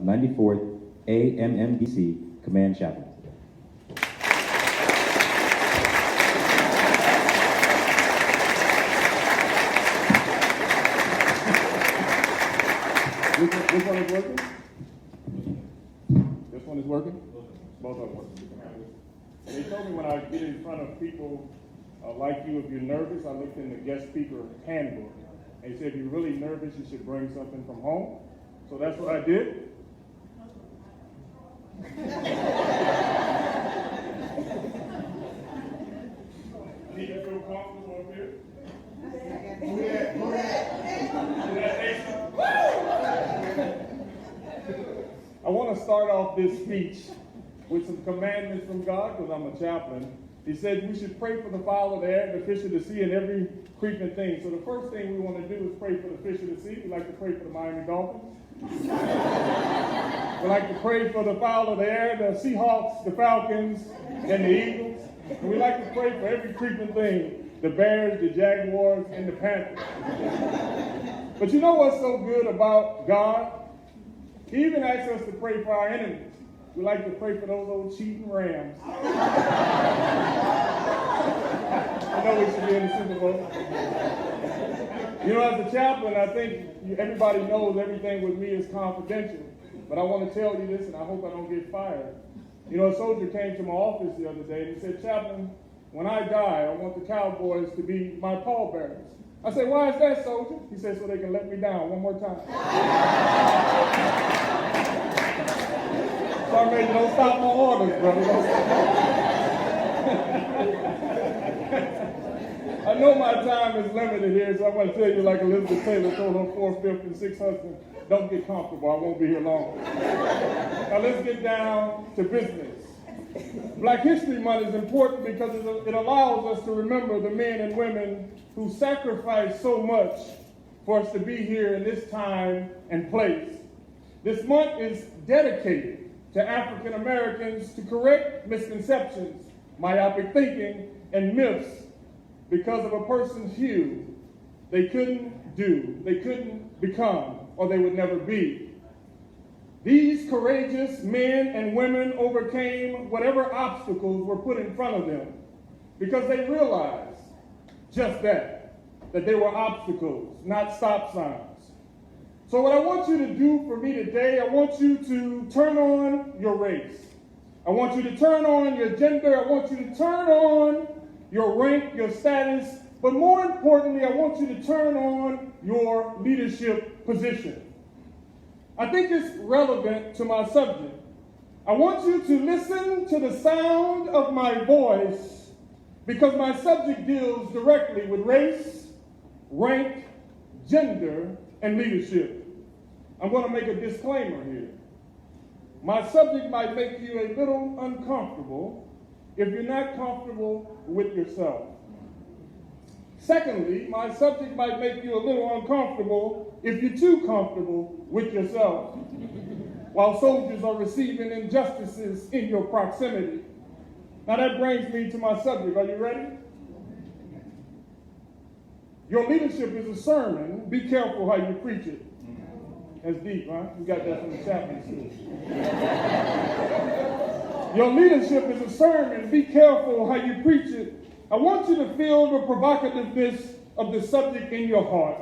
94th AMMBC Command Chaplain. This one is working? This one is working? Both of them working. They told me when I get in front of people like you, if you're nervous, I looked in the guest speaker handbook. And he said, if you're really nervous, you should bring something from home. So that's what I did. Need to feel comfortable up here. I want to start off this speech with some commandments from God, because I'm a chaplain. He said we should pray for the fowl of the air, the fish of the sea, and every creeping thing. So the first thing we want to do is pray for the fish of the sea. We like to pray for the Miami Dolphins. We like to pray for the fowl of the air, the Seahawks, the Falcons, and the Eagles. And we like to pray for every creeping thing, the Bears, the Jaguars, and the Panthers. But you know what's so good about God? He even asks us to pray for our enemies. We like to pray for those old cheating Rams. I know we should be in the Super Bowl. You know, as a chaplain, I think everybody knows everything with me is confidential. But I want to tell you this, and I hope I don't get fired. You know, a soldier came to my office the other day, and he said, Chaplain, when I die, I want the Cowboys to be my pallbearers. I said, why is that, soldier? He said, so they can let me down one more time. So I made, don't stop my orders, brother. I know my time is limited here, so I'm going to tell you like Elizabeth Taylor told her fourth, fifth, and sixth husband, don't get comfortable, I won't be here long. Now let's get down to business. Black History Month is important because it allows us to remember the men and women who sacrificed so much for us to be here in this time and place. This month is dedicated to African Americans to correct misconceptions, myopic thinking, and myths because of a person's hue they couldn't do, they couldn't become, or they would never be. These courageous men and women overcame whatever obstacles were put in front of them because they realized just that they were obstacles, not stop signs. So what I want you to do for me today, I want you to turn on your race. I want you to turn on your gender. I want you to turn on your rank, your status, but more importantly, I want you to turn on your leadership position. I think it's relevant to my subject. I want you to listen to the sound of my voice because my subject deals directly with race, rank, gender, and leadership. I'm going to make a disclaimer here. My subject might make you a little uncomfortable if you're not comfortable with yourself. Secondly, my subject might make you a little uncomfortable if you're too comfortable with yourself, while soldiers are receiving injustices in your proximity. Now that brings me to my subject. Are you ready? Your leadership is a sermon. Be careful how you preach it. That's deep, huh? You got that from the chaplain school. Your leadership is a sermon. Be careful how you preach it. I want you to feel the provocativeness of the subject in your heart.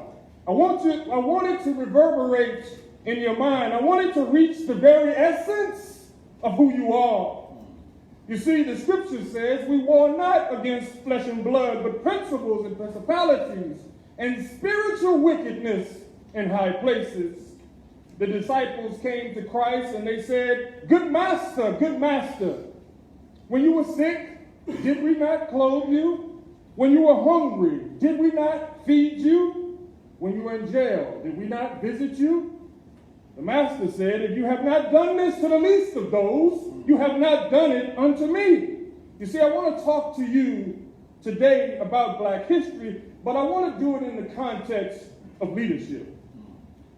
I want it to reverberate in your mind. I want it to reach the very essence of who you are. You see, the scripture says we war not against flesh and blood, but principles and principalities and spiritual wickedness in high places. The disciples came to Christ and they said, good master, when you were sick, did we not clothe you? When you were hungry, did we not feed you? When you were in jail, did we not visit you? The master said, if you have not done this to the least of those, you have not done it unto me. You see, I want to talk to you today about Black history, but I want to do it in the context of leadership.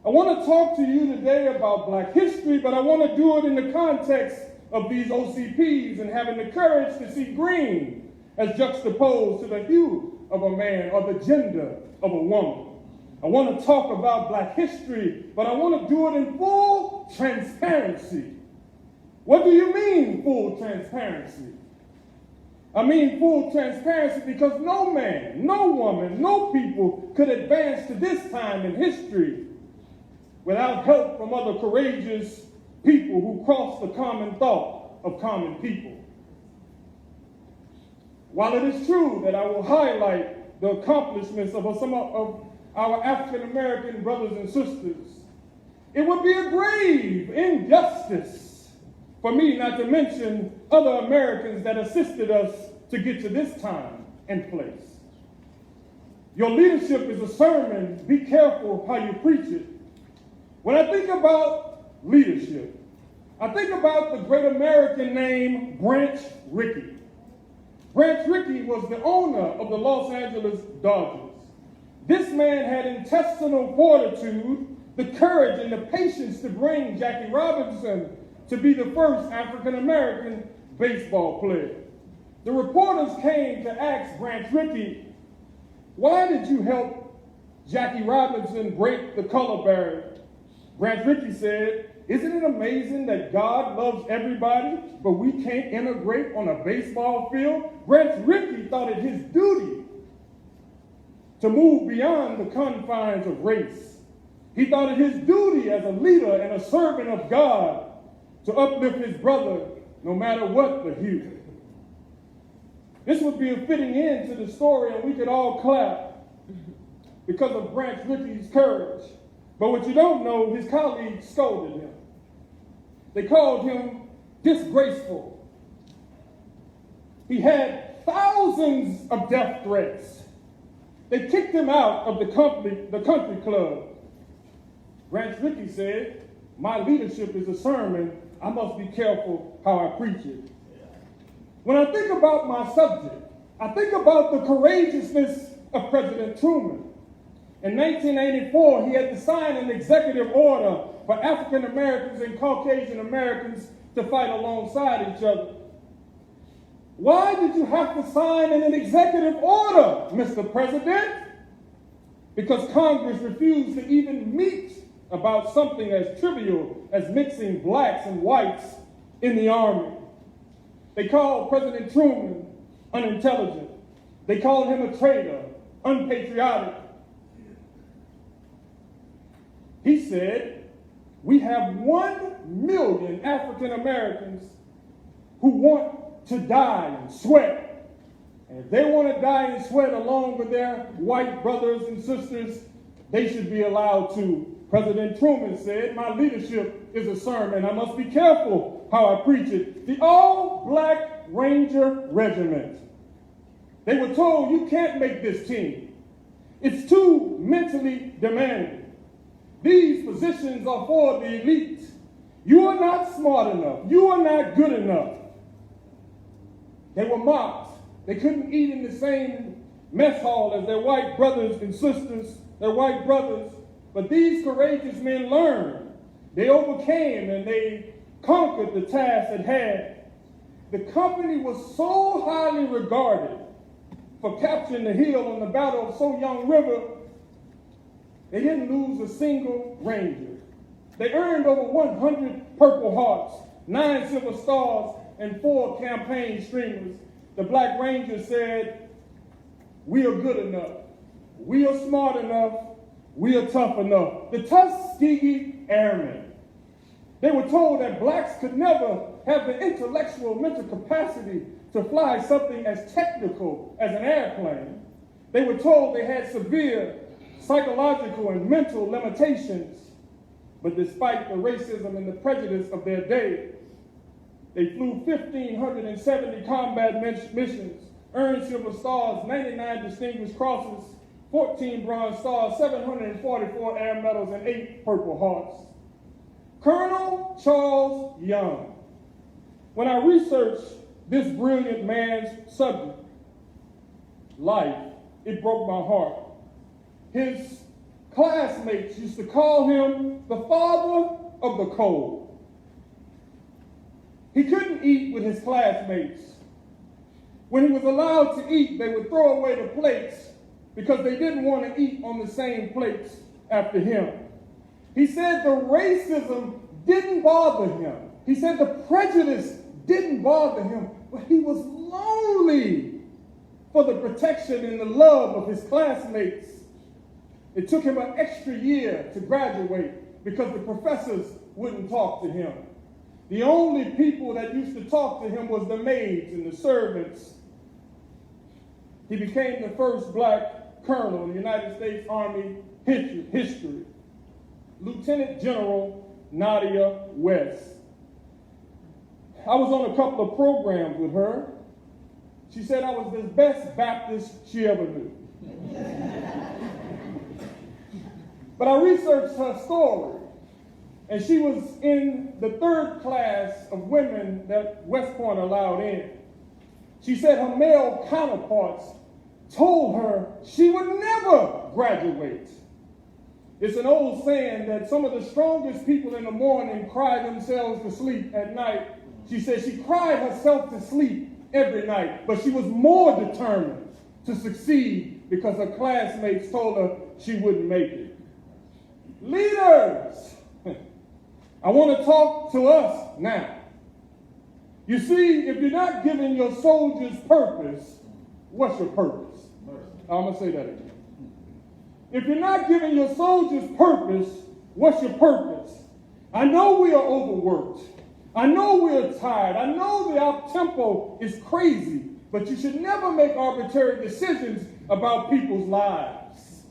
I want to talk to you today about Black history, but I want to do it in the context of these OCPs and having the courage to see green as juxtaposed to the hue of a man or the gender of a woman. I want to talk about black history, but I want to do it in full transparency. What do you mean, full transparency? I mean full transparency because no man, no woman, no people could advance to this time in history without help from other courageous people who crossed the common thought of common people. While it is true that I will highlight the accomplishments of some of our African American brothers and sisters, it would be a grave injustice for me not to mention other Americans that assisted us to get to this time and place. Your leadership is a sermon. Be careful how you preach it. When I think about leadership, I think about the great American name Branch Rickey. Branch Rickey was the owner of the Los Angeles Dodgers. This man had intestinal fortitude, the courage and the patience to bring Jackie Robinson to be the first African-American baseball player. The reporters came to ask Branch Rickey, why did you help Jackie Robinson break the color barrier? Branch Rickey said, isn't it amazing that God loves everybody, but we can't integrate on a baseball field? Branch Rickey thought it his duty to move beyond the confines of race. He thought it his duty as a leader and a servant of God to uplift his brother no matter what the hue. This would be a fitting end to the story, and we could all clap because of Branch Rickey's courage. But what you don't know, his colleagues scolded him. They called him disgraceful. He had thousands of death threats. They kicked him out of the country club. Branch Rickey said, my leadership is a sermon. I must be careful how I preach it. When I think about my subject, I think about the courageousness of President Truman. In 1984, he had to sign an executive order for African Americans and Caucasian Americans to fight alongside each other. Why did you have to sign an executive order, Mr. President? Because Congress refused to even meet about something as trivial as mixing blacks and whites in the army. They called President Truman unintelligent. They called him a traitor, unpatriotic. He said, we have 1 million African Americans who want to die and sweat. And if they want to die and sweat along with their white brothers and sisters, they should be allowed to. President Truman said, my leadership is a sermon. I must be careful how I preach it. The all-black Ranger Regiment. They were told, you can't make this team. It's too mentally demanding. These positions are for the elite. You are not smart enough. You are not good enough. They were mocked. They couldn't eat in the same mess hall as their white brothers and sisters, their white brothers. But these courageous men learned. They overcame and they conquered the task at hand. The company was so highly regarded for capturing the hill on the Battle of So Young River, they didn't lose a single Ranger. They earned over 100 Purple Hearts, 9 Silver Stars, and 4 campaign streamers. The Black Rangers said, we are good enough. We are smart enough. We are tough enough. The Tuskegee Airmen. They were told that blacks could never have the intellectual mental capacity to fly something as technical as an airplane. They were told they had severe psychological and mental limitations. But despite the racism and the prejudice of their day, they flew 1,570 combat missions, earned Silver Stars, 99 Distinguished Crosses, 14 Bronze Stars, 744 Air Medals, and 8 Purple Hearts. Colonel Charles Young. When I researched this brilliant man's subject, life, it broke my heart. His classmates used to call him the father of the cold. He couldn't eat with his classmates. When he was allowed to eat, they would throw away the plates because they didn't want to eat on the same plates after him. He said the racism didn't bother him. He said the prejudice didn't bother him, but he was lonely for the protection and the love of his classmates. It took him an extra year to graduate because the professors wouldn't talk to him. The only people that used to talk to him was the maids and the servants. He became the first black colonel in the United States Army history. Lieutenant General Nadia West. I was on a couple of programs with her. She said I was the best Baptist she ever knew. But I researched her story, and she was in the 3rd class of women that West Point allowed in. She said her male counterparts told her she would never graduate. It's an old saying that some of the strongest people in the morning cry themselves to sleep at night. She said she cried herself to sleep every night, but she was more determined to succeed because her classmates told her she wouldn't make it. Leaders, I want to talk to us now. You see, if you're not giving your soldiers purpose, what's your purpose? I'm going to say that again. If you're not giving your soldiers purpose, what's your purpose? I know we are overworked. I know we're tired. I know the up-tempo is crazy, but you should never make arbitrary decisions about people's lives.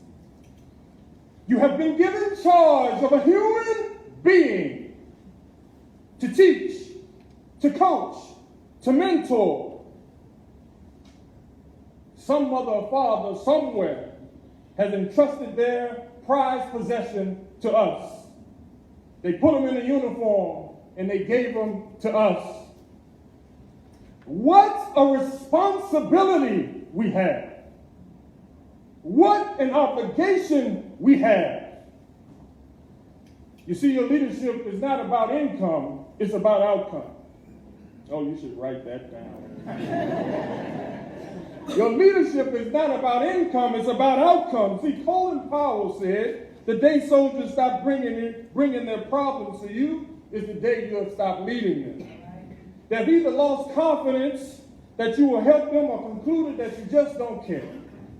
You have been given charge of a human being to teach, to coach, to mentor. Some mother or father somewhere has entrusted their prized possession to us. They put them in a uniform and they gave them to us. What a responsibility we have. What an obligation we have. You see, your leadership is not about income, it's about outcome. Oh, you should write that down. Your leadership is not about income, it's about outcome. See, Colin Powell said, the day soldiers stop bringing their problems to you is the day you have stopped leading them. They've either lost confidence that you will help them or concluded that you just don't care.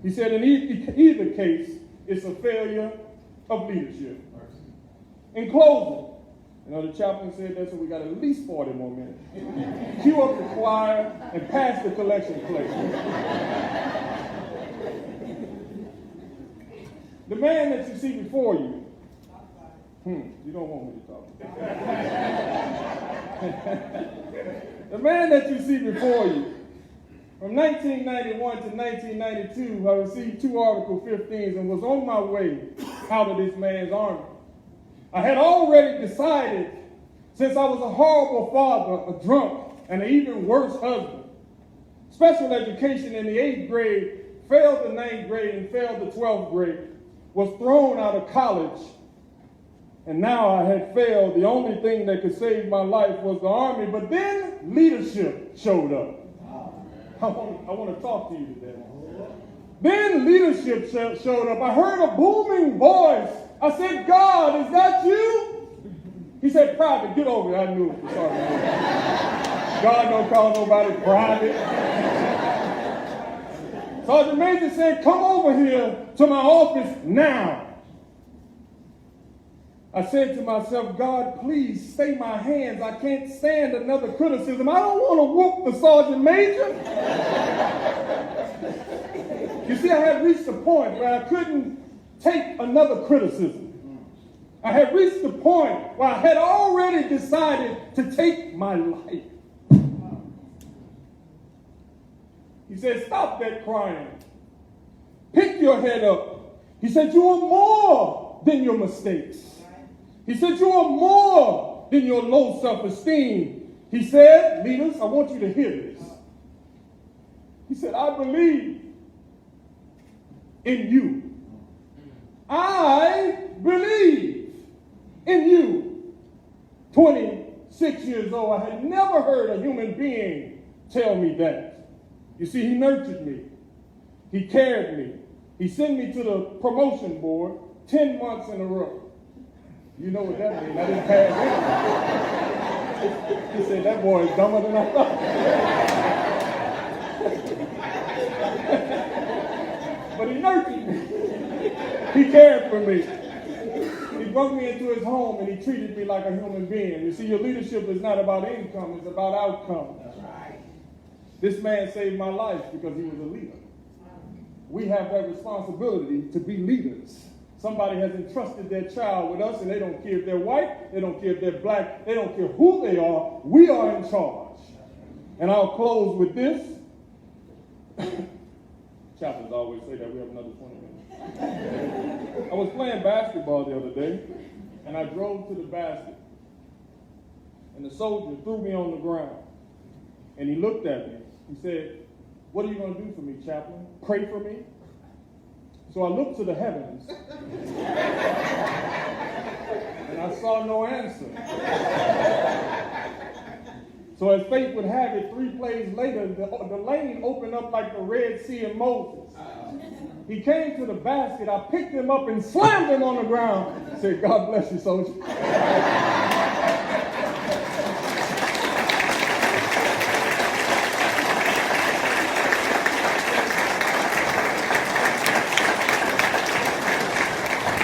He said in either case, it's a failure of leadership. In closing, you know, the chaplain said that, so we got at least 40 more minutes. Cue up the choir and pass the collection plate. The man that you see before you, you don't want me to talk. The man that you see before you, from 1991 to 1992, I received 2 Article 15s and was on my way out of this man's army. I had already decided, since I was a horrible father, a drunk, and an even worse husband, special education in the 8th grade, failed the 9th grade, and failed the 12th grade, was thrown out of college, and now I had failed. The only thing that could save my life was the army, but then leadership showed up. I want to talk to you today. Then leadership showed up. I heard a booming voice. I said, God, is that you? He said, Private, get over here. I knew it. Sorry. God don't call nobody private. Sergeant Major said, come over here to my office now. I said to myself, God, please stay my hands. I can't stand another criticism. I don't want to whoop the Sergeant Major. You see, I had reached a point where I couldn't take another criticism. I had reached the point where I had already decided to take my life. He said, stop that crying. Pick your head up. He said, you are more than your mistakes. He said, you are more than your low self-esteem. He said, leaders, I want you to hear this. He said, I believe in you. I believe in you. 26 years old, I had never heard a human being tell me that. You see, he nurtured me. He cared me. He sent me to the promotion board 10 months in a row. You know what that means. I didn't pass anything. He said, that boy is dumber than I thought. But he nurtured me. He cared for me. He brought me into his home and he treated me like a human being. You see, your leadership is not about income, it's about outcome. That's right. This man saved my life because he was a leader. We have that responsibility to be leaders. Somebody has entrusted their child with us, and they don't care if they're white, they don't care if they're black, they don't care who they are. We are in charge. And I'll close with this. Chaplains always say that. We have another 20 minutes. I was playing basketball the other day, and I drove to the basket, and the soldier threw me on the ground, and he looked at me. He said, "What are you going to do for me, Chaplain? Pray for me?" So I looked to the heavens, and I saw no answer. So as fate would have it, 3 plays later, the lane opened up like the Red Sea in Moses. He came to the basket, I picked him up and slammed him on the ground. I said, "God bless you, soldier."